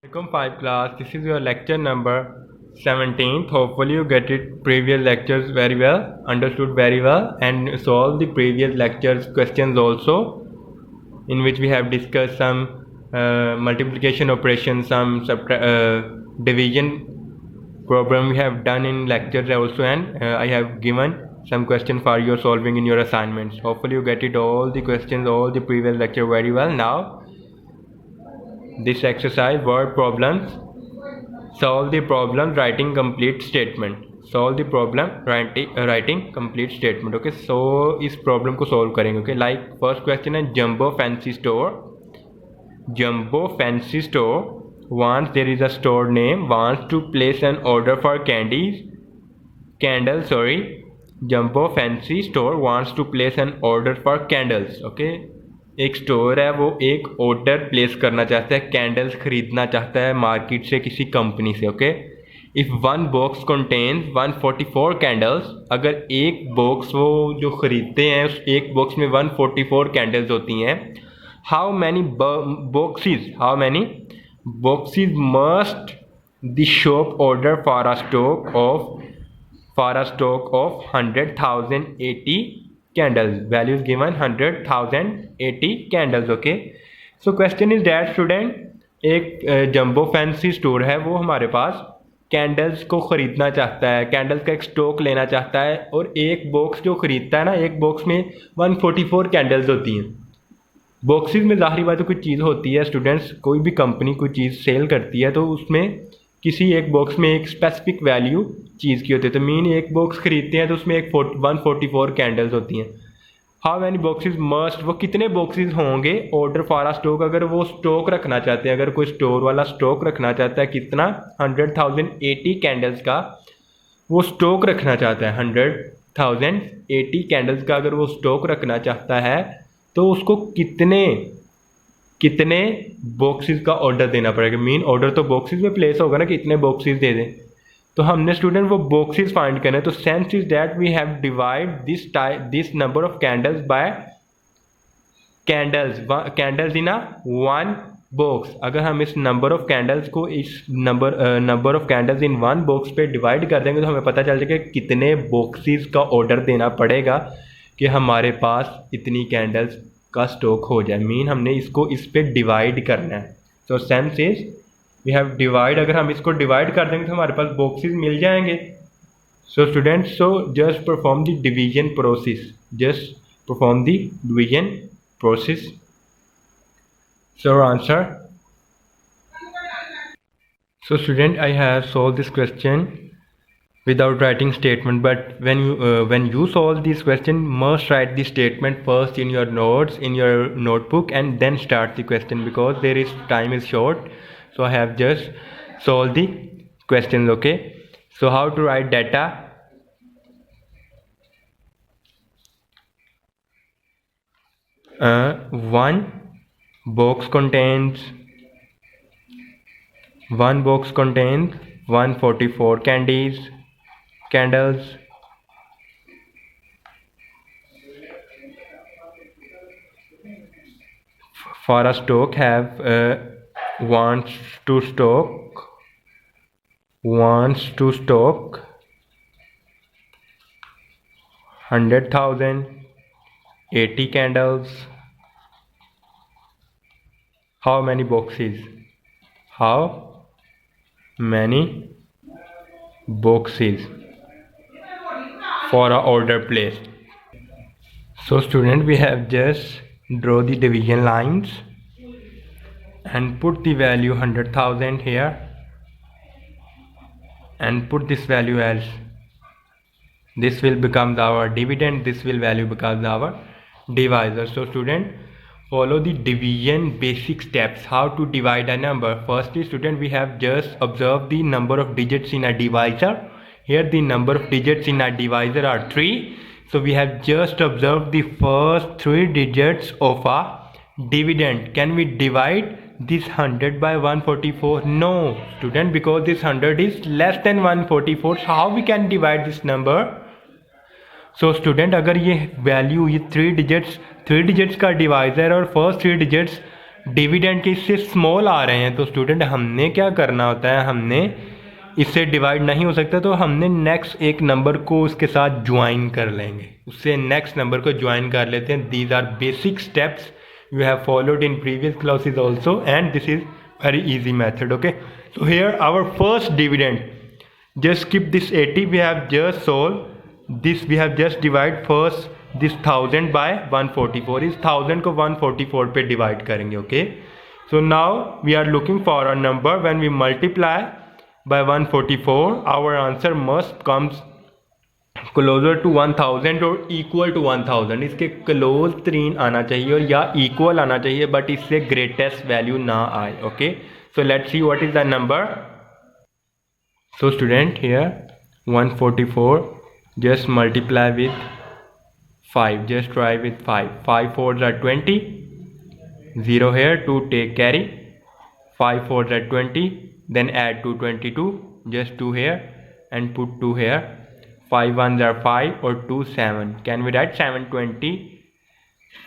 Welcome 5 class. This is your lecture number 17th. Hopefully you get it previous lectures very well, understood very well, and solve the previous lectures questions also, in which we have discussed some multiplication operation, some division problem we have done in lectures also, and I have given some question for your solving in your assignments. Hopefully you get it all the questions, all the previous lecture very well. Now this exercise word problems. Solve the problem writing complete statement. Solve the problem writing complete statement. Okay, so इस problem को solve करेंगे. Okay, like first question है Jumbo Fancy Store. Jumbo Fancy Store wants, there is a store name, wants to place an order for candles. Jumbo Fancy Store wants to place an order for candles. Okay, एक store है, वो एक order place करना चाहता है, candles खरीदना चाहता है मार्केट से, किसी कंपनी से. Okay, if one box contains 144 candles, अगर एक बॉक्स वो जो ख़रीदते हैं उस एक बॉक्स में 144 कैंडल्स होती हैं, how many boxes must the shop order for a stock of 100,080 candles. Value is given 100,080 candles. Okay, so question is that student, एक जंबो फैंसी स्टोर है, वो हमारे पास कैंडल्स को ख़रीदना चाहता है, कैंडल्स का एक स्टॉक लेना चाहता है, और एक बॉक्स जो ख़रीदता है ना, एक बॉक्स में 144 कैंडल्स होती हैं. बॉक्सेस में ज़ाहिर बात है कोई चीज़ होती है स्टूडेंट्स, कोई भी कंपनी कोई चीज़ सेल करती है तो उसमें किसी एक बॉक्स में एक स्पेसिफिक वैल्यू चीज़ की होती है. तो मीन एक बॉक्स खरीदते हैं तो उसमें एक 144 कैंडल्स होती हैं. हाउ मैनी बॉक्सेस मस्ट, वो कितने बॉक्सेस होंगे ऑर्डर फॉर अ स्टॉक, अगर वो स्टॉक रखना चाहते हैं, अगर कोई स्टोर वाला स्टॉक रखना चाहता है, कितना 100,080 कैंडल्स का वो स्टॉक रखना चाहता है. 100,080 कैंडल्स का अगर वो स्टॉक रखना चाहता है तो उसको कितने बॉक्सेस का ऑर्डर देना पड़ेगा. मीन ऑर्डर तो बॉक्सेस में प्लेस होगा ना, कि इतने बॉक्सेस दे दें. तो हमने स्टूडेंट वो बॉक्सेस फाइंड करने. तो sense is that we have divide this number of candles by candles in a one box. अगर हम इस नंबर ऑफ कैंडल्स को इस number of candles in one box पे डिवाइड कर देंगे तो हमें पता चल जाएगा कितने बॉक्सेस का ऑर्डर देना पड़ेगा कि हमारे पास इतनी कैंडल्स का स्टॉक हो जाए. मीन हमने इसको इस पे डिवाइड करना है. तो sense is we have divide, अगर हम इसको डिवाइड कर देंगे तो हमारे पास बॉक्सेस मिल जाएंगे. So students, so just perform the division process. So answer. So student, I have solved this question without writing statement, but when you solve this question, must write the statement first in your notes, in your notebook, and then start the question, because there is time is short. So I have just solved the questions. Okay, so how to write data? One box contains 144 candles. For a stock have wants to stock 100,080 candles. How many boxes for a order placed? So student, we have just draw the division lines and put the value 100,000 here and put this value as, this will become our dividend, this will value becomes our divisor. So student, follow the division basic steps. How to divide a number? Firstly student, we have just observed the number of digits in a divisor. Here the number of digits in a divisor are 3. So we have just observed the first 3 digits of a dividend. Can we divide this 100 by 144? No student, because this 100 is less than 144. So how we can divide this number? So student, अगर ये value, ये 3 digits का divisor और first 3 digits dividend के इससे small आ रहे हैं, तो स्टूडेंट हमने क्या करना होता है, हमने इससे डिवाइड नहीं हो सकता तो हमने नेक्स्ट एक नंबर को उसके साथ ज्वाइन कर लेंगे, उससे नेक्स्ट नंबर को ज्वाइन कर लेते हैं. These are basic steps you have followed in previous classes also, and this is very easy method. Okay, so here our first dividend, just skip this 80, we have just solved this, we have just divide first this 1000 by 144. इस 1000 को 144 पे divide करेंगे. okay, so now we are looking for a number when we multiply by 144 our answer must comes closer to 1000 और equal to 1000. इसके close 3 आना चाहिए और या इक्वल आना चाहिए, बट इससे ग्रेटेस्ट वैल्यू ना आए. Okay, so let's see what is the number. So student here 144 just multiply with 5, just try with 5. 5 4s are 20, 0 here, 2 take carry, 5 4s are 20, then add 222, just 2 here and put 2 here. 5 1s are 5 or 2 7. Can we write 720?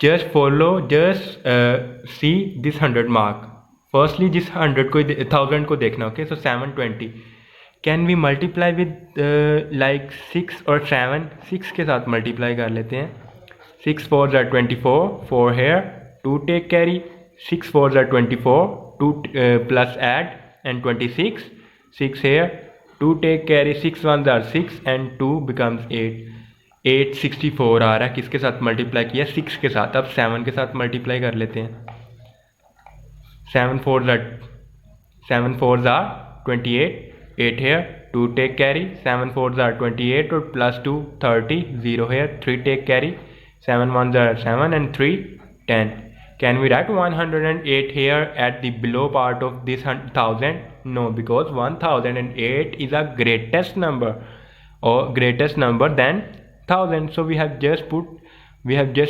Just follow, just see this 100 mark. Firstly जिस 100 को 1000 को देखना. okay, so 720 can we multiply with like 6 or 7. 6 के साथ multiply कर लेते हैं. 6 4s are 24, 4 here, 2 take carry, 6 4s are 24, 2 plus add and 26, 6 here, 2 take carry, 6 1s are 6 and 2 becomes 8. 864 आ रहा है. किसके साथ मल्टीप्लाई किया? 6 के साथ. अब 7 के साथ मल्टीप्लाई कर लेते हैं. 7 4s are 28, 8 here, 2 take carry, 7 4s are 28 और plus 2 30, 0 here, 3 take carry, 7 1s are 7 and 3 10. Can we write 108 here at the below part of this 1000? No, because 1008 is a greatest number or greatest number than 1000. So we have just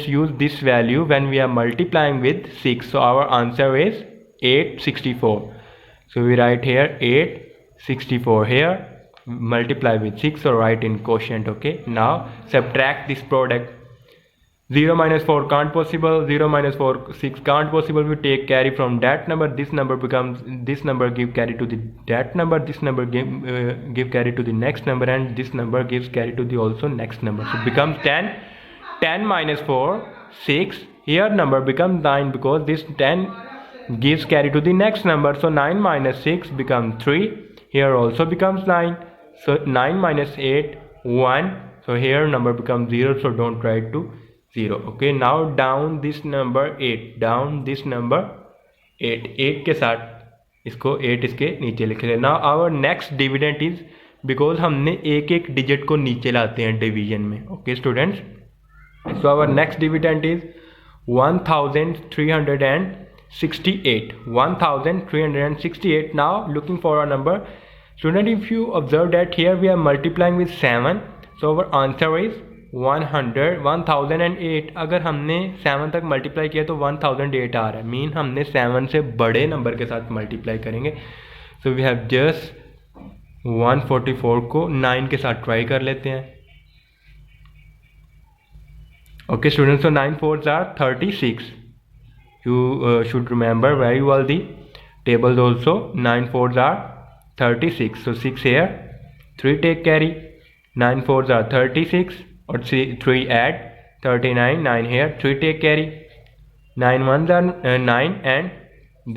used this value when we are multiplying with 6. So our answer is 864. So we write here 864 here, multiply with 6 or write in quotient. Okay, now subtract this product. 0 minus 4 can't possible, 0 minus 4 6 can't possible. We take carry from that number, this number becomes, this number give carry to the that number, this number give carry to the next number, and this number gives carry to the also next number. So becomes 10. 10 minus 4 6. Here number becomes 9 because this 10 gives carry to the next number. So 9 minus 6 becomes 3. Here also becomes 9. So 9 minus 8 1. So here number becomes 0. So don't write to 0. okay, now down this number 8, down this number 8, 8 के साथ इसको 8 इसके नीचे लिख लेना. Our next dividend is, because हमने एक एक डिजिट को नीचे लाते हैं डिवीजन में. Okay students, so our next dividend is 1368. 1368. Now looking for a number. Student, if you observe that here we are multiplying with 7, so our answer is 1008. अगर हमने 7 तक मल्टीप्लाई किया तो 1008 आ रहा है, मीन हमने 7 से बड़े नंबर के साथ मल्टीप्लाई करेंगे. सो वी हैव जस्ट 144 को 9 के साथ ट्राई कर लेते हैं. Okay students, so 9 4s are 36. You should remember very well the tables also. 9 4s are 36. So 6 here, 3 take carry, 9 4s are 36 or 3 add 39, 9 here, 3 take carry, 9 1s are 9 and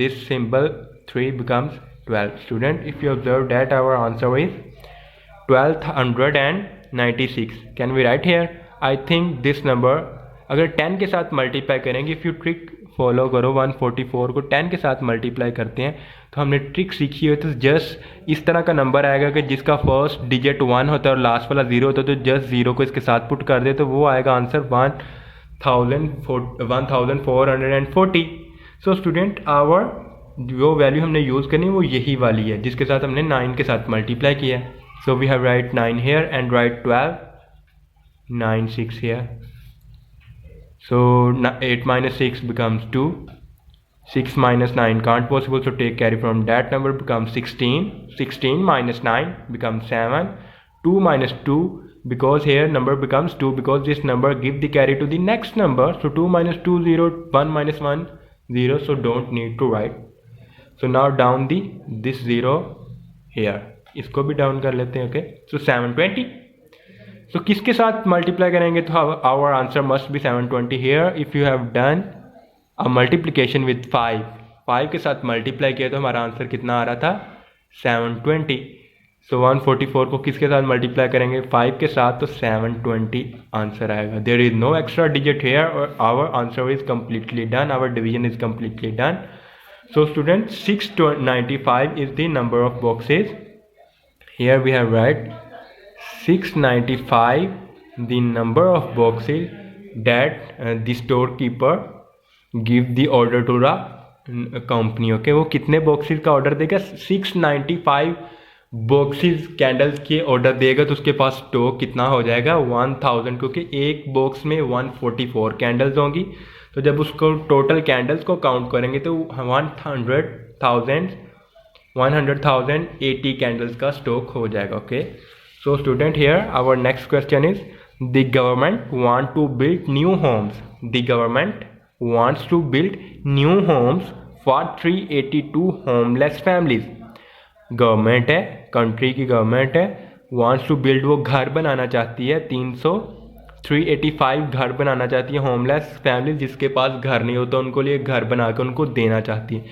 this symbol 3 becomes 12. Student, if you observe that our answer is 1296. Can we write here? I think this number अगर 10 के साथ multiply करेंगे, if you trick follow करो, 144 को 10 के साथ multiply करते हैं तो हमने ट्रिक सीखी है. तो जस्ट इस तरह का नंबर आएगा कि जिसका फर्स्ट डिजिट 1 होता है और लास्ट वाला 0 होता है, तो जस्ट 0 को इसके साथ पुट कर दे तो वो आएगा आंसर 1440. सो स्टूडेंट, आवर जो वैल्यू हमने यूज़ करनी है वो यही वाली है जिसके साथ हमने 9 के साथ मल्टीप्लाई किया है. So we have write 9 here and write 12, 9 6 here. So 8 minus 6 becomes 2. 6 minus 9 can't possible, so take carry from that number, becomes 16. 16 minus 9 becomes 7. 2 minus 2, because here number becomes 2 because this number give the carry to the next number. So 2 minus 2 0, 1 minus 1 0, so don't need to write. So now down this 0 here, इसको भी down कर लेते हैं. Okay, सो 720. So किसके साथ multiply करेंगे? तो our answer must be 720 here. If you have done a multiplication with 5 के साथ मल्टीप्लाई किया तो हमारा आंसर कितना आ रहा था? 720. सो 144 को किसके साथ मल्टीप्लाई करेंगे? 5 के साथ, तो 720 आंसर आएगा. There is no extra digit here और our answer is completely done. Our division is completely done. So student 695 is the number of boxes. Here we have right 695 the number of boxes that the storekeeper give the order to the company. Okay, वो कितने boxes का order देगा? 695 boxes candles के order देगा. तो उसके पास stock कितना हो जाएगा? 1000, क्योंकि एक बॉक्स में 144 कैंडल्स होंगी. तो जब उसको टोटल कैंडल्स को काउंट करेंगे तो 100,080 कैंडल्स का स्टॉक हो जाएगा. Okay, so student here our next question is the government want to build new homes. The government wants to build new homes for 382 homeless families. Government है, country की government है, wants to build, वो घर बनाना चाहती है 385 घर बनाना चाहती है होमलेस फैमिली जिसके पास घर नहीं होता उनको लिए घर बना के उनको देना चाहती है.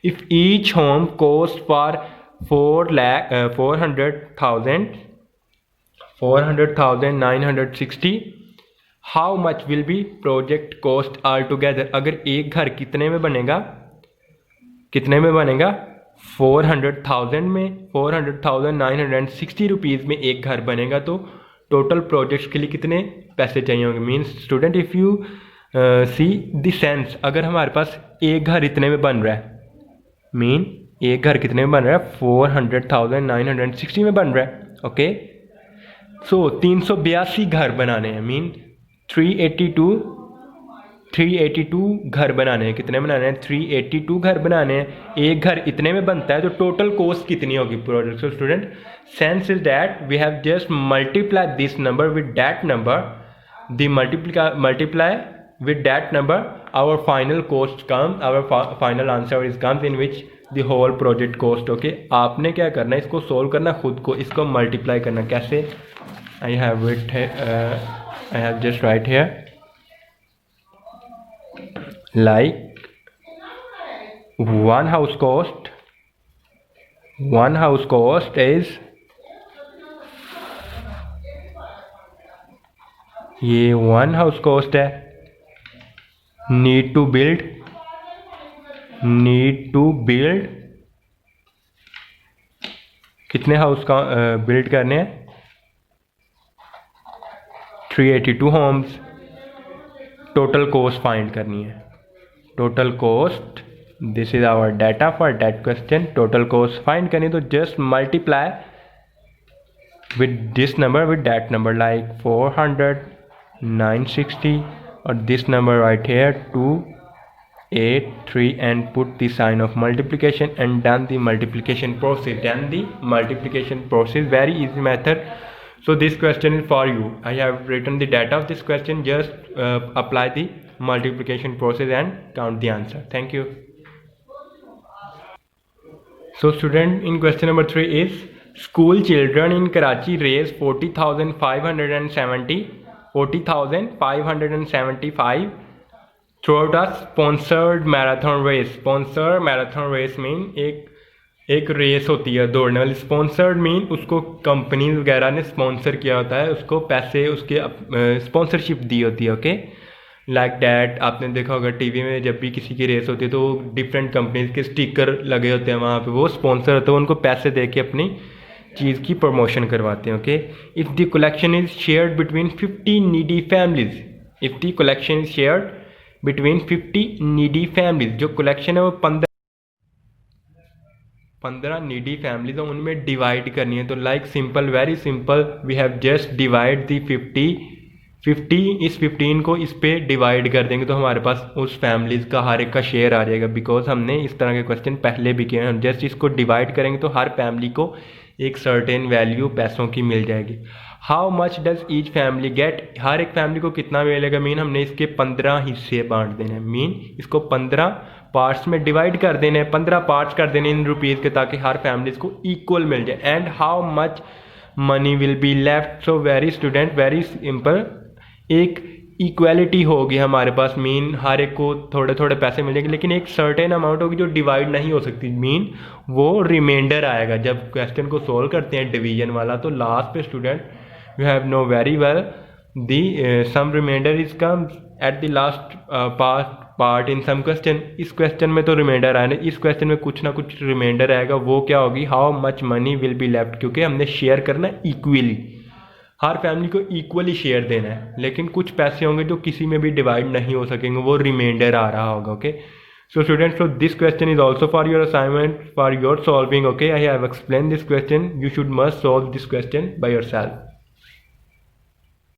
If each home cost for 400,960, how much will be project cost all together. अगर एक घर कितने में बनेगा? 400,000 में, 400,960 रुपीज़ में एक घर बनेगा. तो टोटल प्रोजेक्ट्स के लिए कितने पैसे चाहिए होंगे? Means student if you see the sense, अगर हमारे पास एक घर इतने में बन रहा है, मीन एक घर कितने में बन रहा है? 400,960 में बन रहा है. ओके, सो 382 घर बनाने हैं. मीन 382 घर बनाने हैं. कितने बनाने हैं? 382 घर बनाने हैं. एक घर इतने में बनता है तो टोटल कॉस्ट कितनी होगी project? So student sense is that we have just multiply this number with that number. The multiply with that number our final cost comes, our final answer is comes in which the whole project cost. Okay, आपने क्या करना है? इसको solve करना खुद को, इसको multiply करना. कैसे? I have just write here like one house cost is, ये one house cost है. need to build कितने हाउस का बिल्ड करने हैं? 382 होम्स. टोटल कॉस्ट फाइंड करनी है. Total cost, this is our data for that question. Total cost find करनी तो just multiply with this number with that number like 400,960 or this number right here 283 and put the sign of multiplication and done the multiplication process. Very easy method. So this question is for you. I have written the data of this question. Just apply the multiplication process and count the answer. Thank you. So student, in question number 3 is school children in Karachi raise 40,575 throughout a sponsored marathon race. Sponsored marathon race mean एक race होती है दौड़ने वाली. Sponsored mean उसको company वगैरह ने sponsor किया होता है, उसको पैसे उसके स्पॉन्सरशिप दी होती है. ओके, लाइक डैट आपने देखा होगा टीवी में जब भी किसी की रेस होती है तो डिफरेंट कंपनीज के स्टिकर लगे होते हैं वहाँ पे, वो स्पॉन्सर होते हैं, उनको पैसे दे के अपनी चीज़ की प्रमोशन करवाते हैं. Okay, if the collection is shared between 50 needy families. If the collection is shared between 50 needy families, जो कलेक्शन है वो 15 नीडी फैमिलीज है, उनमें डिवाइड करनी है. तो like simple, very simple, we have just divide the 50 इस 15 को इस पे डिवाइड कर देंगे तो हमारे पास उस फैमिलीज़ का हर एक का शेयर आ जाएगा. बिकॉज हमने इस तरह के क्वेश्चन पहले भी किए हैं. हम जस्ट इसको डिवाइड करेंगे तो हर फैमिली को एक सर्टेन वैल्यू पैसों की मिल जाएगी. How much does each family get, हर एक फैमिली को कितना मिलेगा? मीन हमने इसके 15 हिस्से बांट देने हैं. मीन इसको 15 पार्ट्स में डिवाइड कर देने, 15 पार्ट्स कर देने इन रुपीज़ के, ताकि हर फैमिलीज को इक्वल मिल जाए। And how much money will be left, so very student very simple, एक इक्वालिटी होगी हमारे पास, मीन हर एक को थोड़े थोड़े पैसे मिलेंगे, लेकिन एक सर्टेन अमाउंट होगी जो डिवाइड नहीं हो सकती, मीन वो रिमाइंडर आएगा। जब क्वेश्चन को सोल्व करते हैं डिवीजन वाला, तो लास्ट पे student you have know very well the sum reminder is come at the last part in some question. इस क्वेश्चन में तो रिमाइंडर आया, इस क्वेश्चन में कुछ ना कुछ रिमाइंडर आएगा, वो क्या होगी, how much money will be left, क्योंकि हमने शेयर करना इक्वली, हर फैमिली को इक्वली शेयर देना है, लेकिन कुछ पैसे होंगे जो किसी में भी डिवाइड नहीं हो सकेंगे, वो रिमाइंडर आ रहा होगा। Okay, so students, so this question is also for your assignment, for your solving. Okay, I have explained this question, you should must solve this question by yourself.